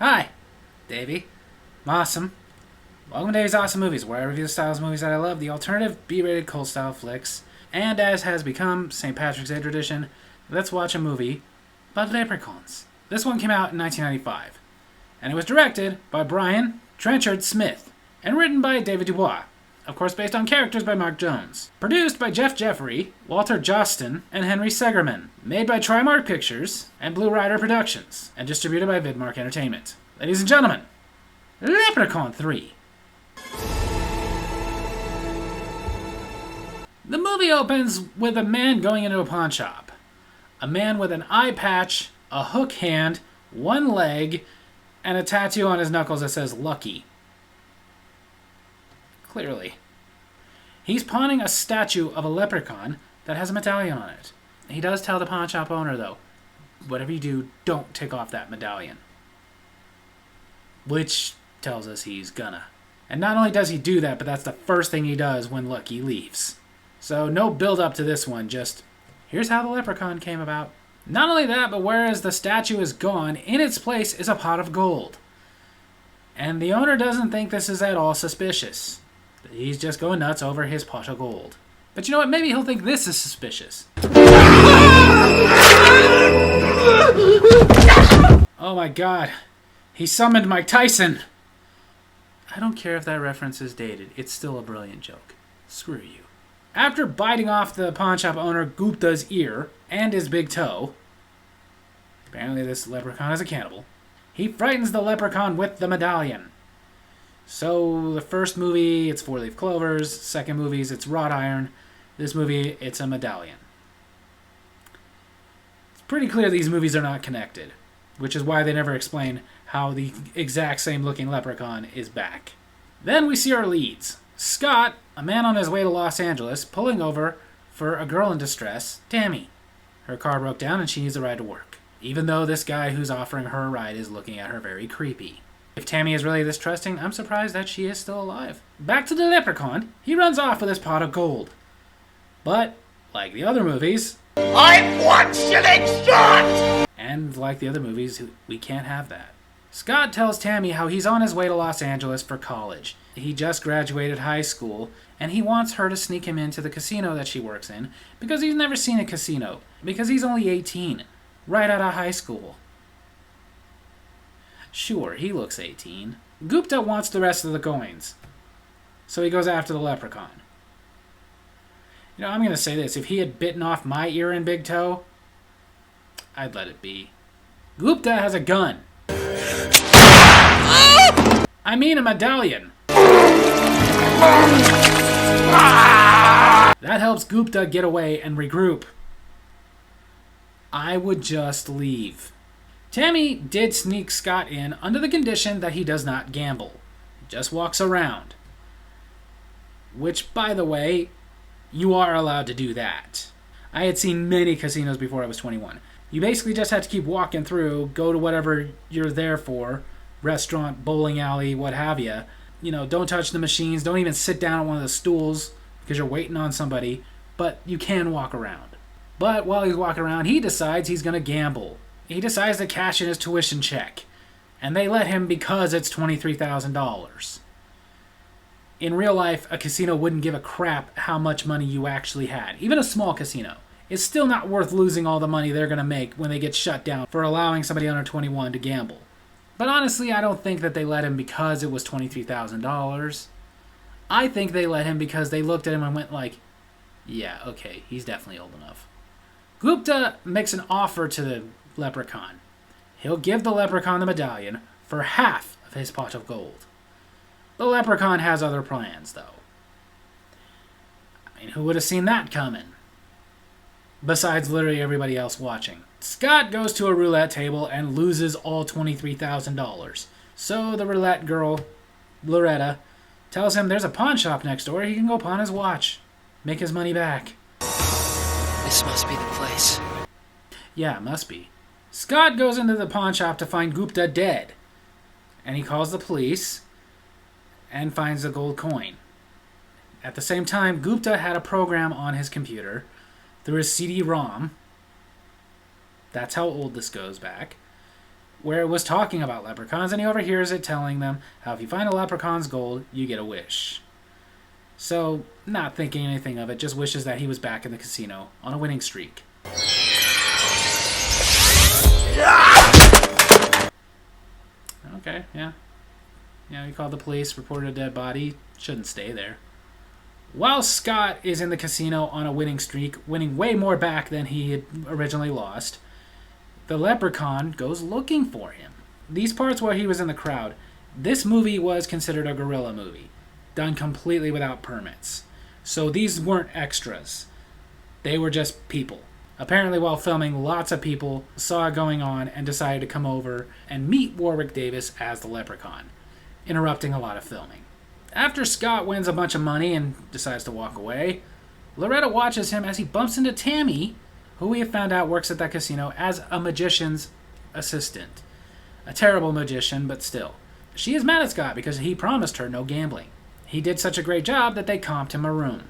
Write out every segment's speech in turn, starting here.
Hi, Davy. I'm awesome. Welcome to Davy's Awesome Movies, where I review the styles of movies that I love, the alternative B-rated cult style flicks. And as has become St. Patrick's Day tradition, let's watch a movie about leprechauns. This one came out in 1995, and it was directed by Brian Trenchard Smith, and written by David Dubois. Of course, based on characters by Mark Jones. Produced by Jeff Jeffrey, Walter Jostin, and Henry Segerman. Made by Trimark Pictures and Blue Rider Productions. And distributed by Vidmark Entertainment. Ladies and gentlemen, Leprechaun 3. The movie opens with a man going into a pawn shop. A man with an eye patch, a hook hand, one leg, and a tattoo on his knuckles that says Lucky. Clearly. He's pawning a statue of a leprechaun that has a medallion on it. He does tell the pawn shop owner, though, whatever you do, don't take off that medallion. Which tells us he's gonna. And not only does he do that, but that's the first thing he does when Lucky leaves. So no build up to this one, just here's how the leprechaun came about. Not only that, but whereas the statue is gone, in its place is a pot of gold. And the owner doesn't think this is at all suspicious. He's just going nuts over his pot of gold. But you know what? Maybe he'll think this is suspicious. Oh my god. He summoned Mike Tyson. I don't care if that reference is dated. It's still a brilliant joke. Screw you. After biting off the pawn shop owner Gupta's ear and his big toe, apparently this leprechaun is a cannibal, he frightens the leprechaun with the medallion. So the first movie, it's 4-leaf clovers. Second movies, it's wrought iron. This movie, it's a medallion. It's pretty clear these movies are not connected, which is why they never explain how the exact same looking leprechaun is back. Then we see our leads. Scott, a man on his way to Los Angeles, pulling over for a girl in distress, Tammy. Her car broke down and she needs a ride to work, even though this guy who's offering her a ride is looking at her very creepy. If Tammy is really this trusting, I'm surprised that she is still alive. Back to the leprechaun, he runs off with his pot of gold. But, like the other movies, I'm 1 shilling short! And like the other movies, we can't have that. Scott tells Tammy how he's on his way to Los Angeles for college. He just graduated high school, and he wants her to sneak him into the casino that she works in, because he's never seen a casino, because he's only 18, right out of high school. Sure, he looks 18. Gupta wants the rest of the coins, so he goes after the leprechaun. You know, I'm going to say this. If he had bitten off my ear and big toe, I'd let it be. Gupta has a gun. I mean a medallion. That helps Gupta get away and regroup. I would just leave. Tammy did sneak Scott in under the condition that he does not gamble. He just walks around. Which, by the way, you are allowed to do that. I had seen many casinos before I was 21. You basically just have to keep walking through, go to whatever you're there for, restaurant, bowling alley, what have you. You know, don't touch the machines, don't even sit down on one of the stools because you're waiting on somebody, but you can walk around. But while he's walking around, he decides he's going to gamble. He decides to cash in his tuition check, and they let him because it's $23,000. In real life, a casino wouldn't give a crap how much money you actually had. Even a small casino. It's still not worth losing all the money they're going to make when they get shut down for allowing somebody under 21 to gamble. But honestly, I don't think that they let him because it was $23,000. I think they let him because they looked at him and went like, yeah, okay, he's definitely old enough. Gupta makes an offer to the leprechaun. He'll give the leprechaun the medallion for half of his pot of gold. The leprechaun has other plans, though. I mean, who would have seen that coming? Besides literally everybody else watching. Scott goes to a roulette table and loses all $23,000. So the roulette girl, Loretta, tells him there's a pawn shop next door. He can go pawn his watch. Make his money back. This must be the place. Yeah, it must be. Scott goes into the pawn shop to find Gupta dead. And he calls the police and finds the gold coin. At the same time, Gupta had a program on his computer through his CD-ROM. That's how old this goes back. where it was talking about leprechauns, and he overhears it telling them how if you find a leprechaun's gold, you get a wish. So, not thinking anything of it, just wishes that he was back in the casino on a winning streak. Okay, yeah. Yeah, he called the police, reported a dead body. Shouldn't stay there. While Scott is in the casino on a winning streak, winning way more back than he had originally lost, the leprechaun goes looking for him. These parts where he was in the crowd, this movie was considered a guerrilla movie, done completely without permits. So these weren't extras. They were just people. Apparently, while filming, lots of people saw it going on and decided to come over and meet Warwick Davis as the Leprechaun, interrupting a lot of filming. After Scott wins a bunch of money and decides to walk away, Loretta watches him as he bumps into Tammy, who we have found out works at that casino as a magician's assistant. A terrible magician, but still. She is mad at Scott because he promised her no gambling. He did such a great job that they comped him a room.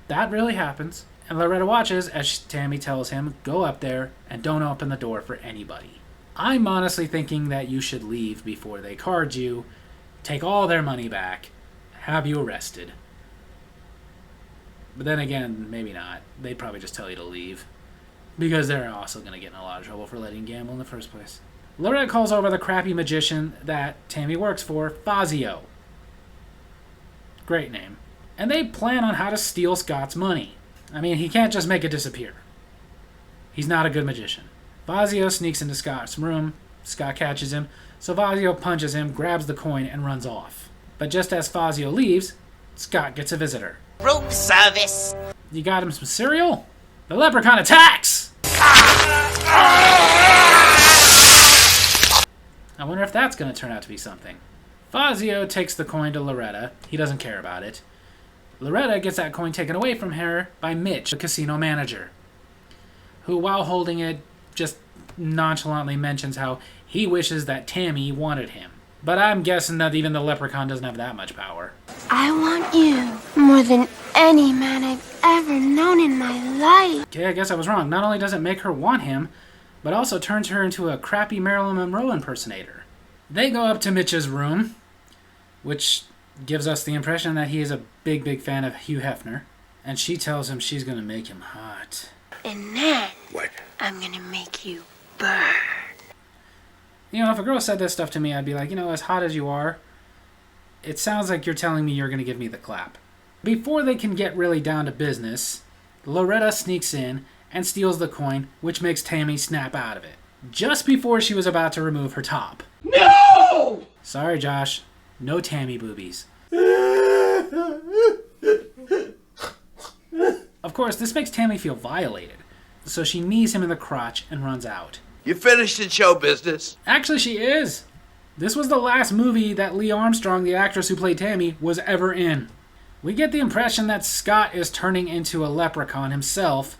That really happens. And Loretta watches as Tammy tells him, go up there and don't open the door for anybody. I'm honestly thinking that you should leave before they card you, take all their money back, have you arrested. But then again, maybe not. They'd probably just tell you to leave. Because they're also going to get in a lot of trouble for letting you gamble in the first place. Loretta calls over the crappy magician that Tammy works for, Fazio. Great name. And they plan on how to steal Scott's money. I mean, he can't just make it disappear. He's not a good magician. Fazio sneaks into Scott's room. Scott catches him, so Fazio punches him, grabs the coin, and runs off. But just as Fazio leaves, Scott gets a visitor. Room service. You got him some cereal? The leprechaun attacks! I wonder if that's going to turn out to be something. Fazio takes the coin to Loretta. He doesn't care about it. Loretta gets that coin taken away from her by Mitch, the casino manager, who, while holding it, just nonchalantly mentions how he wishes that Tammy wanted him. But I'm guessing that even the leprechaun doesn't have that much power. I want you more than any man I've ever known in my life. Okay, I guess I was wrong. Not only does it make her want him, but also turns her into a crappy Marilyn Monroe impersonator. They go up to Mitch's room, which gives us the impression that he is a big fan of Hugh Hefner. And she tells him she's going to make him hot. And then, What? I'm gonna make you burn. You know, if a girl said this stuff to me, I'd be like, you know, as hot as you are, it sounds like you're telling me you're going to give me the clap. Before they can get really down to business, Loretta sneaks in and steals the coin, which makes Tammy snap out of it, just before she was about to remove her top. No! Sorry, Josh. No Tammy boobies. Of course, this makes Tammy feel violated, so she knees him in the crotch and runs out. You finished in show business? Actually, she is. This was the last movie that Lee Armstrong, the actress who played Tammy, was ever in. We get the impression that Scott is turning into a leprechaun himself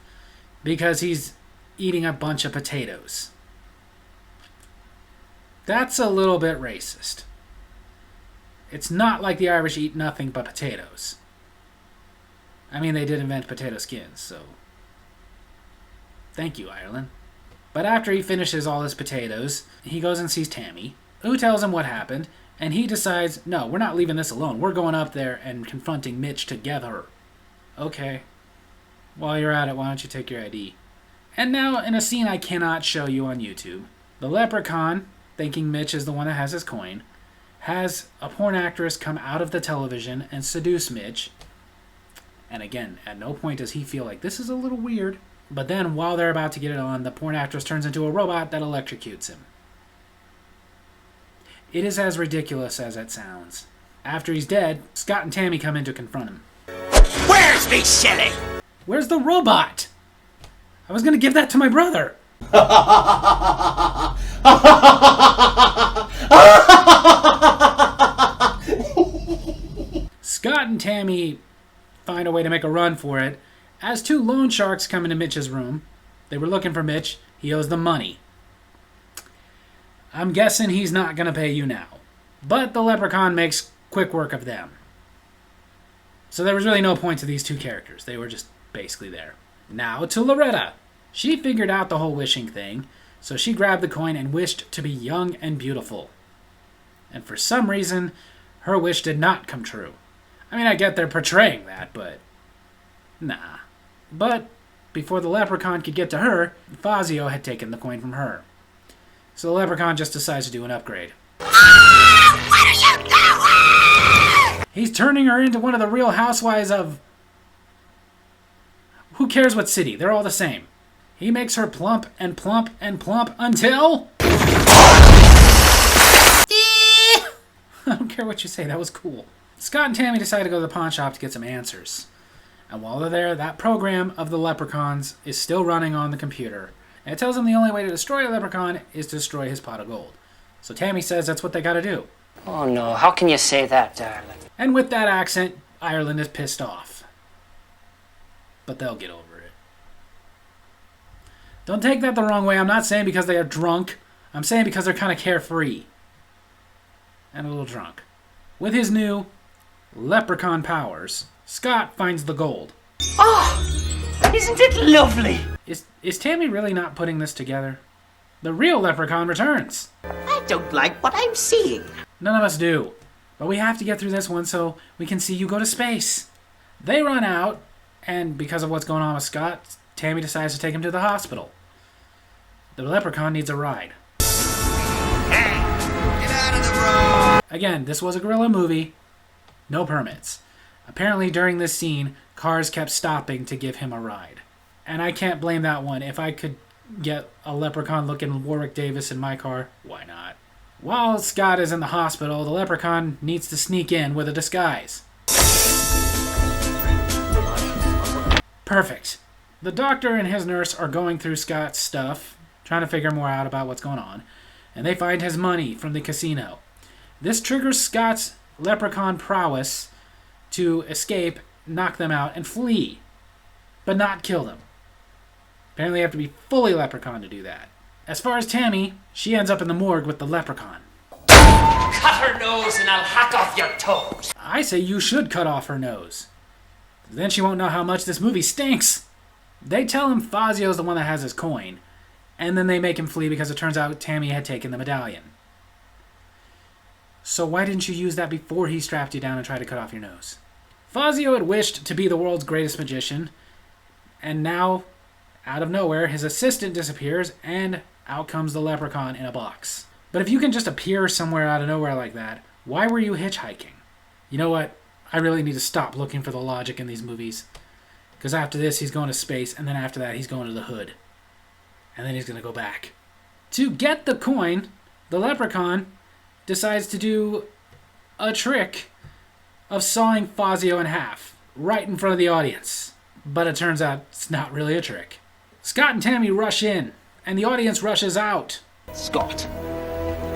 because he's eating a bunch of potatoes. That's a little bit racist. It's not like the Irish eat nothing but potatoes. I mean, they did invent potato skins, so... Thank you, Ireland. But after he finishes all his potatoes, he goes and sees Tammy, who tells him what happened, and he decides, no, we're not leaving this alone. We're going up there and confronting Mitch together. Okay. While you're at it, why don't you take your ID? And now, in a scene I cannot show you on YouTube, the leprechaun, thinking Mitch is the one that has his coin, has a porn actress come out of the television and seduce Mitch. And again, at no point does he feel like this is a little weird. But then, while they're about to get it on, the porn actress turns into a robot that electrocutes him. It is as ridiculous as it sounds. After he's dead, Scott and Tammy come in to confront him. Where's me silly? Where's the robot? I was going to give that to my brother. Scott and Tammy find a way to make a run for it as two loan sharks come into Mitch's room. They were looking for Mitch. He owes them money. I'm guessing he's not going to pay you now. But the leprechaun makes quick work of them. So there was really no point to these two characters. They were just basically there. Now to Loretta. She figured out the whole wishing thing, So she grabbed the coin and wished to be young and beautiful. And for some reason, her wish did not come true. I mean, I get they're portraying that, but nah. But before the leprechaun could get to her, Fazio had taken the coin from her. So the leprechaun just decides to do an upgrade. Where are you going? He's turning her into one of the Real Housewives of... Who cares what city? They're all the same. He makes her plump and plump and plump until... I don't care what you say, that was cool. Scott and Tammy decide to go to the pawn shop to get some answers. And while they're there, that program of the leprechauns is still running on the computer. And it tells them the only way to destroy a leprechaun is to destroy his pot of gold. So Tammy says that's what they gotta do. Oh no, how can you say that, darling? And with that accent, Ireland is pissed off. But they'll get over it. Don't take that the wrong way. I'm not saying because they are drunk. I'm saying because they're kind of carefree. And a little drunk. With his new leprechaun powers, Scott finds the gold. Oh, isn't it lovely? Is Tammy really not putting this together? The real leprechaun returns. I don't like what I'm seeing. None of us do. But we have to get through this one so we can see you go to space. They run out, and because of what's going on with Scott, Tammy decides to take him to the hospital. The leprechaun needs a ride. Get out of the road! Again, this was a guerrilla movie. No permits. Apparently during this scene, cars kept stopping to give him a ride. And I can't blame that one. If I could get a leprechaun-looking Warwick Davis in my car, why not? While Scott is in the hospital, the leprechaun needs to sneak in with a disguise. Perfect. The doctor and his nurse are going through Scott's stuff, trying to figure more out about what's going on, and they find his money from the casino. This triggers Scott's leprechaun prowess to escape, knock them out, and flee, but not kill them. Apparently you have to be fully leprechaun to do that. As far as Tammy, she ends up in the morgue with the leprechaun. Cut her nose and I'll hack off your toes. I say you should cut off her nose. Then she won't know how much this movie stinks. They tell him Fazio's the one that has his coin, and then they make him flee because it turns out Tammy had taken the medallion. So why didn't you use that before he strapped you down and tried to cut off your nose? Fazio had wished to be the world's greatest magician, and now, out of nowhere, his assistant disappears, and out comes the leprechaun in a box. But if you can just appear somewhere out of nowhere like that, why were you hitchhiking? You know what? I really need to stop looking for the logic in these movies. Because after this, he's going to space, and then after that, he's going to the hood. And then he's going to go back. To get the coin, the leprechaun decides to do a trick of sawing Fazio in half, right in front of the audience. But it turns out it's not really a trick. Scott and Tammy rush in, and the audience rushes out. Scott,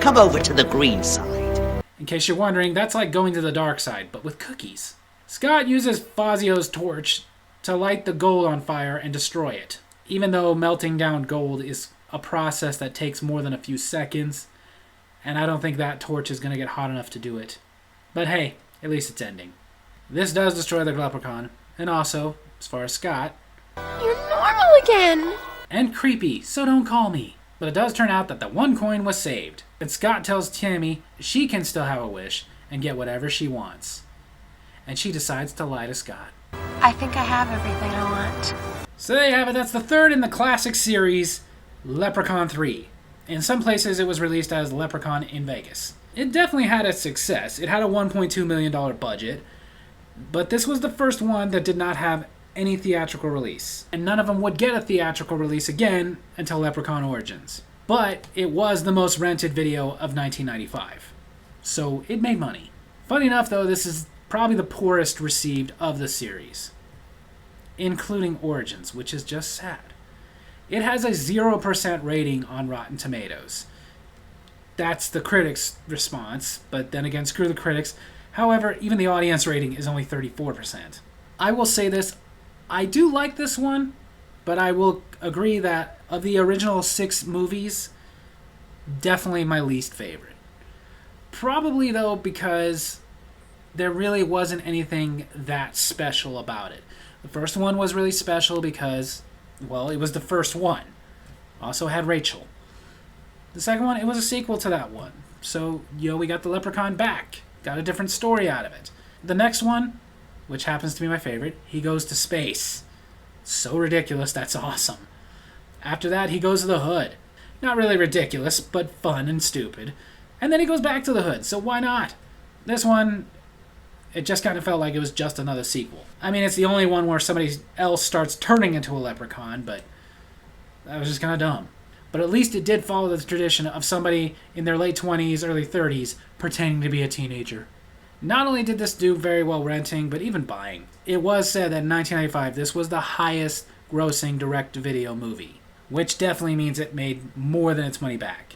come over to the green side. In case you're wondering, that's like going to the dark side, but with cookies. Scott uses Fazio's torch to light the gold on fire and destroy it. Even though melting down gold is a process that takes more than a few seconds, and I don't think that torch is going to get hot enough to do it. But hey, at least it's ending. This does destroy the leprechaun, and also, as far as Scott... You're normal again! And creepy, so don't call me. But it does turn out that the one coin was saved. And Scott tells Tammy she can still have a wish and get whatever she wants. And she decides to lie to Scott. I think I have everything I want. So there you have it. That's the third in the classic series, Leprechaun 3. In some places, it was released as Leprechaun in Vegas. It definitely had a success. It had a $1.2 million budget. But this was the first one that did not have any theatrical release. And none of them would get a theatrical release again until Leprechaun Origins. But it was the most rented video of 1995. So it made money. Funny enough, though, this is probably the poorest received of the series, including Origins, which is just sad. It has a 0% rating on Rotten Tomatoes. That's the critics' response, but then again, screw the critics. However, even the audience rating is only 34%. I will say this, I do like this one, but I will agree that of the original 6 movies, definitely my least favorite. Probably, though, because there really wasn't anything that special about it. The first one was really special because, well, it was the first one. Also had Rachel. The second one, it was a sequel to that one. So, we got the Leprechaun back. Got a different story out of it. The next one, which happens to be my favorite, he goes to space. So ridiculous, that's awesome. After that, he goes to the hood. Not really ridiculous, but fun and stupid. And then he goes back to the hood, so why not? This one, it just kind of felt like it was just another sequel. I mean, it's the only one where somebody else starts turning into a leprechaun, but that was just kind of dumb. But at least it did follow the tradition of somebody in their late 20s, early 30s, pretending to be a teenager. Not only did this do very well renting, but even buying. It was said that in 1995, this was the highest grossing direct-to-video movie, which definitely means it made more than its money back.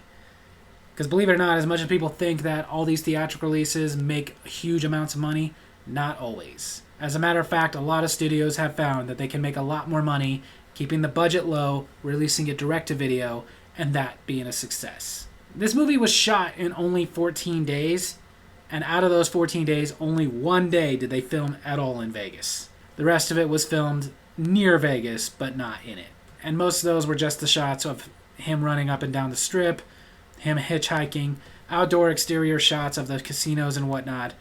Because believe it or not, as much as people think that all these theatrical releases make huge amounts of money, not always. As a matter of fact, a lot of studios have found that they can make a lot more money keeping the budget low, releasing it direct-to-video, and that being a success. This movie was shot in only 14 days, and out of those 14 days, only one day did they film at all in Vegas. The rest of it was filmed near Vegas, but not in it. And most of those were just the shots of him running up and down the strip, him hitchhiking, outdoor exterior shots of the casinos and whatnot,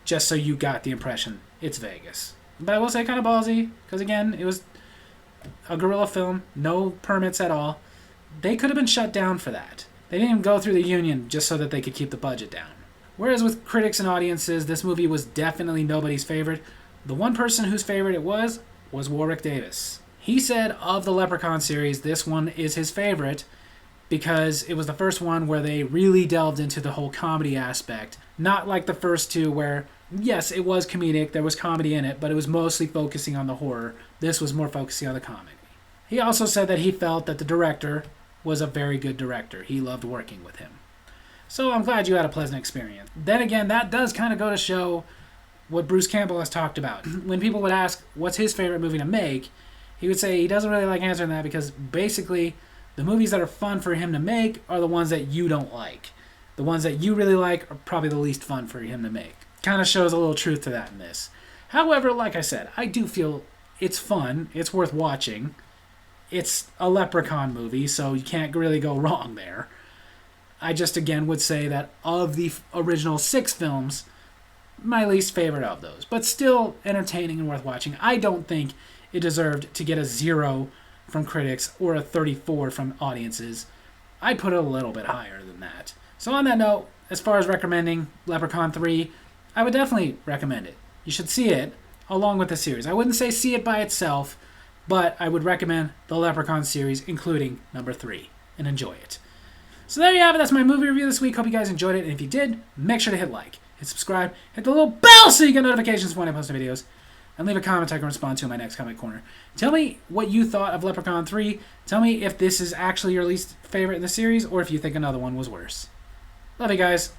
just so you got the impression it's Vegas. But I will say kind of ballsy, because again, it was a guerrilla film, no permits at all. They could have been shut down for that. They didn't even go through the union just so that they could keep the budget down. Whereas with critics and audiences, this movie was definitely nobody's favorite. The one person whose favorite it was Warwick Davis. He said of the Leprechaun series, this one is his favorite because it was the first one where they really delved into the whole comedy aspect. Not like the first two where, yes, it was comedic, there was comedy in it, but it was mostly focusing on the horror. This was more focusing on the comedy. He also said that he felt that the director was a very good director. He loved working with him. So I'm glad you had a pleasant experience. Then again, that does kind of go to show what Bruce Campbell has talked about. When people would ask, what's his favorite movie to make, he would say he doesn't really like answering that because basically the movies that are fun for him to make are the ones that you don't like. The ones that you really like are probably the least fun for him to make. Kind of shows a little truth to that in this. However, like I said, I do feel it's fun. It's worth watching. It's a Leprechaun movie, so you can't really go wrong there. I just, again, would say that of the original 6 films, my least favorite of those. But still entertaining and worth watching. I don't think it deserved to get a 0 from critics or a 34 from audiences. I'd put it a little bit higher than that. So on that note, as far as recommending Leprechaun 3, I would definitely recommend it. You should see it along with the series. I wouldn't say see it by itself, but I would recommend the Leprechaun series, including number 3, and enjoy it. So there you have it. That's my movie review this week. Hope you guys enjoyed it. And if you did, make sure to hit like, hit subscribe, hit the little bell so you get notifications when I post videos, and leave a comment I can respond to in my next comment corner. Tell me what you thought of Leprechaun 3. Tell me if this is actually your least favorite in the series, or if you think another one was worse. Love you guys.